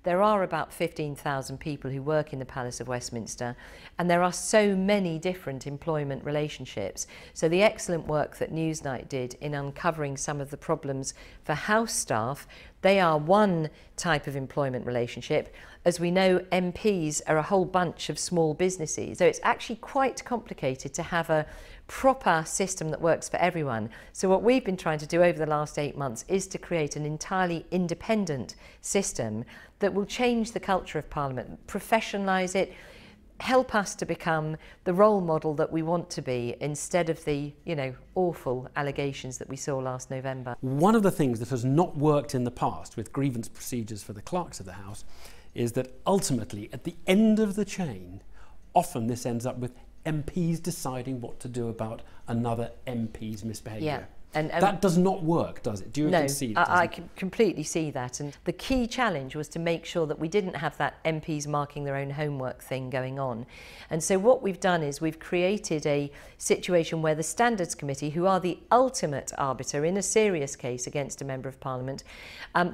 There are about 15,000 people who work in the Palace of Westminster, and there are so many different employment relationships. So the excellent work that Newsnight did in uncovering some of the problems for house staff, they are one type of employment relationship. As we know, MPs are a whole bunch of small businesses, so it's actually quite complicated to have a proper system that works for everyone. So what we've been trying to do over the last 8 months is to create an entirely independent system that will change the culture of Parliament, professionalise it, help us to become the role model that we want to be instead of the, awful allegations that we saw last November. One of the things that has not worked in the past with grievance procedures for the clerks of the House is that ultimately, at the end of the chain, often this ends up with MPs deciding what to do about another MP's misbehaviour. Yeah. And that does not work, does it? Do you concede? No, I can completely see that. And the key challenge was to make sure that we didn't have that MPs marking their own homework thing going on. And so what we've done is we've created a situation where the Standards Committee, who are the ultimate arbiter in a serious case against a Member of Parliament,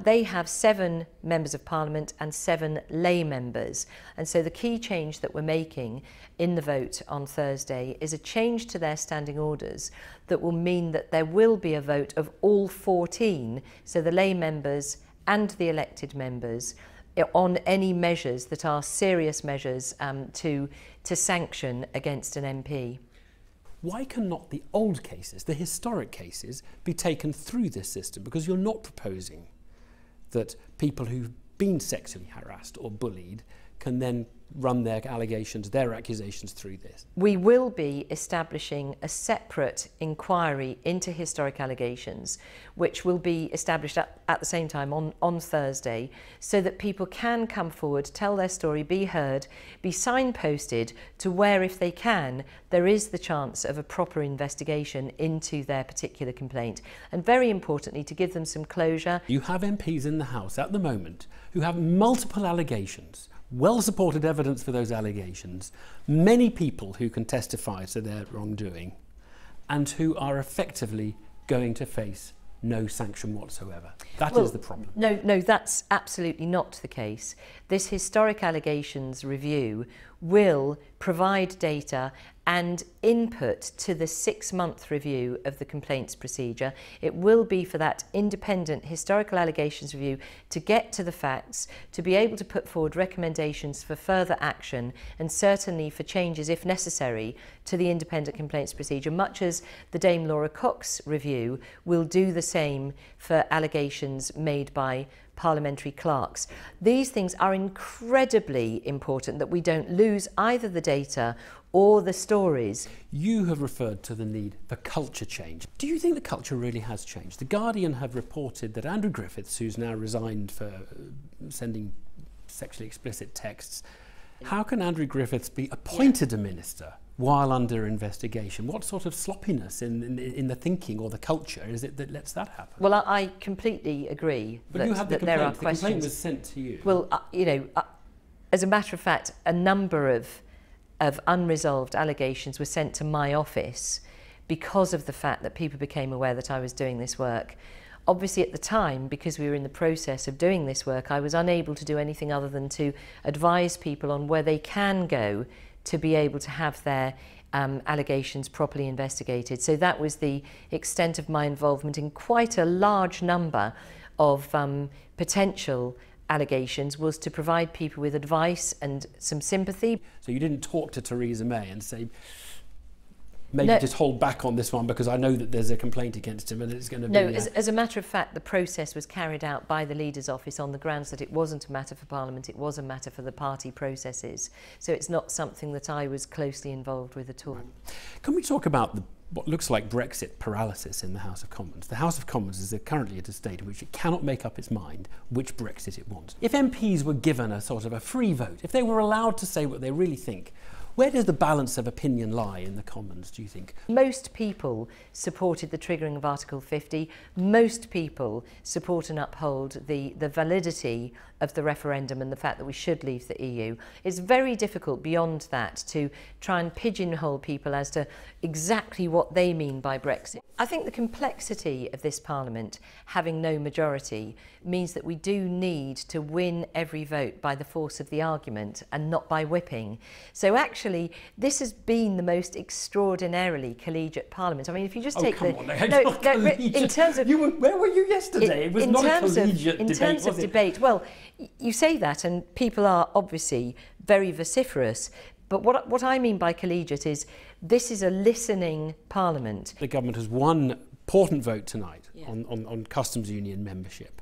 they have 7 members of Parliament and 7 lay members. And so the key change that we're making in the vote on Thursday is a change to their standing orders that will mean that there will be a vote of all 14, so the lay members and the elected members, on any measures that are serious measures to sanction against an MP. Why cannot the old cases, the historic cases, be taken through this system? Because you're not proposing that people who've been sexually harassed or bullied can then run their allegations, their accusations through this. We will be establishing a separate inquiry into historic allegations, which will be established at the same time on Thursday, so that people can come forward, tell their story, be heard, be signposted to where, if they can, there is the chance of a proper investigation into their particular complaint. And very importantly, to give them some closure. You have MPs in the House at the moment who have multiple allegations, well-supported evidence for those allegations, many people who can testify to their wrongdoing, and who are effectively going to face no sanction whatsoever. That is the problem. No, that's absolutely not the case. This historic allegations review will provide data and input to the 6-month review of the complaints procedure. It will be for that independent historical allegations review to get to the facts, to be able to put forward recommendations for further action, and certainly for changes, if necessary, to the independent complaints procedure, much as the Dame Laura Cox review will do the same for allegations made by parliamentary clerks. These things are incredibly important, that we don't lose either the data or the stories. You have referred to the need for culture change. Do you think the culture really has changed? The Guardian have reported that Andrew Griffiths, who's now resigned for sending sexually explicit texts, how can Andrew Griffiths be appointed a minister while under investigation? What sort of sloppiness in the thinking or the culture is it that lets that happen? Well, I completely agree that there are questions. The complaint was sent to you. Well, as a matter of fact, a number of unresolved allegations were sent to my office because of the fact that people became aware that I was doing this work. Obviously at the time, because we were in the process of doing this work, I was unable to do anything other than to advise people on where they can go to be able to have their allegations properly investigated. So that was the extent of my involvement in quite a large number of potential allegations, was to provide people with advice and some sympathy. So you didn't talk to Theresa May and say, maybe just hold back on this one because I know that there's a complaint against him and it's going to be... No, as a matter of fact, the process was carried out by the Leader's Office on the grounds that it wasn't a matter for Parliament, it was a matter for the party processes. So it's not something that I was closely involved with at all. Right. Can we talk about what looks like Brexit paralysis in the House of Commons? The House of Commons is currently at a state in which it cannot make up its mind which Brexit it wants. If MPs were given a sort of a free vote, if they were allowed to say what they really think, Where does the balance of opinion lie in the Commons, do you think? Most people supported the triggering of Article 50. Most people support and uphold the validity of the referendum and the fact that we should leave the EU. It's very difficult beyond that to try and pigeonhole people as to exactly what they mean by Brexit. I think the complexity of this Parliament having no majority means that we do need to win every vote by the force of the argument and not by whipping. So actually, this has been the most extraordinarily collegiate Parliament. I mean, if you just take in terms of where were you yesterday? It was not a collegiate debate. In terms of debate, well, you say that, and people are obviously very vociferous. But what I mean by collegiate is this is a listening Parliament. The government has one important vote tonight on customs union membership.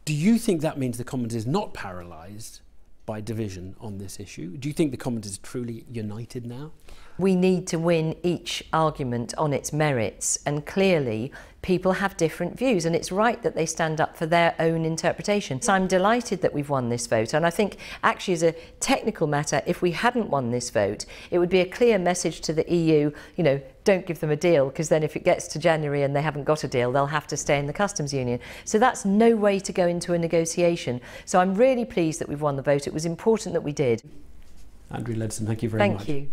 Do you think that means the Commons is not paralysed by division on this issue? Do you think the Commons is truly united now? We need to win each argument on its merits, and clearly people have different views, and it's right that they stand up for their own interpretation. So I'm delighted that we've won this vote, and I think actually as a technical matter, if we hadn't won this vote, it would be a clear message to the EU, you know, don't give them a deal, because then if it gets to January and they haven't got a deal, they'll have to stay in the customs union. So that's no way to go into a negotiation. So I'm really pleased that we've won the vote. It was important that we did. Andrea Leadsom, thank you very much. Thank you.